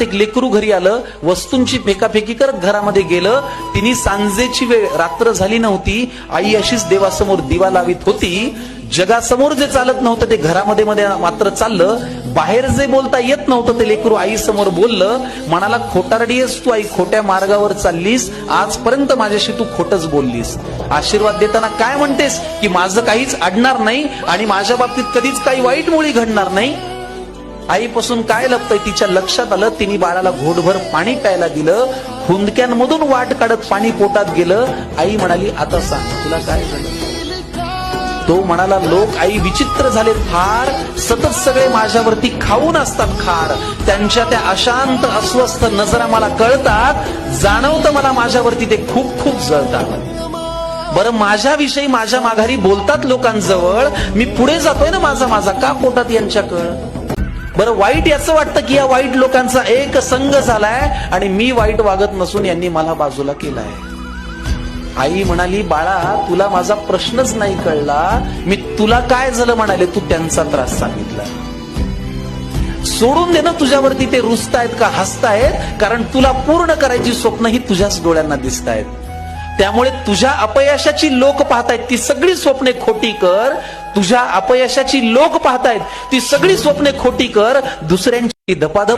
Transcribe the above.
एक लेकरू घरी आलं, वस्तूंची फेकाफेकी करत घरामध्ये गेलं. तिने सांजेची वेळ, रात्र झाली नव्हती. आई अशीच देवासमोर दिवा लावित होती. जगासमोर जे चालत नव्हतं ते घरामध्ये मात्र चाललं. बाहेर जे बोलता येत नव्हतं ते लेकरू आई समोर बोललं. म्हणाला, खोटारडी आहेस तू आई, खोट्या मार्गावर चाललीस, आजपर्यंत माझ्याशी तू खोटच बोललीस. आशीर्वाद देताना काय म्हणतेस की माझं काहीच अडणार नाही आणि माझ्या बाबतीत कधीच काही वाईट मुळी घडणार नाही. आईपासून काय लपतंय तिच्या लक्षात आलं. तिने बाळाला घोटभर पाणी प्यायला दिलं. हुंदक्यांमधून वाट काढत पाणी पोटात गेलं. आई म्हणाली, आता सांग तुला काय झालं. तो म्हणाला, लोक आई विचित्र झाले फार, सतत सगळे माझ्यावरती खाऊन असतात खार. त्यांच्या त्या अशांत अस्वस्थ नजरा मला कळतात. जाणवतं मला माझ्यावरती ते खूप खूप जळतात. बरं, माझ्याविषयी माझ्या माघारी बोलतात लोकांजवळ, मी पुढे जातोय ना माझा का पोटात यांच्याकडं. बरं, वाईट याचं वाटतं की या वाईट लोकांचा एक संघ झालाय आणि मी वाईट वागत नसून यांनी मला बाजूला केलाय. आई म्हणाली, बाळा तुला माझा प्रश्नच नाही कळला. मी तुला काय झालं म्हणाले, तू त्यांचा त्रास सांगितला. सोडून दे ना तुझ्यावरती ते रुसतायत का हसतायत, कारण तुला पूर्ण करायची स्वप्न ही तुझ्याच डोळ्यांना दिसतायत. त्यामुळे तुझ्या अपयशाची लोक पाहतायत ती सगळी स्वप्ने खोटी कर. तुझ्या अपयशाची लोक पाहतायत ती सगळी स्वप्ने खोटी कर. दुसऱ्यांची धपाधप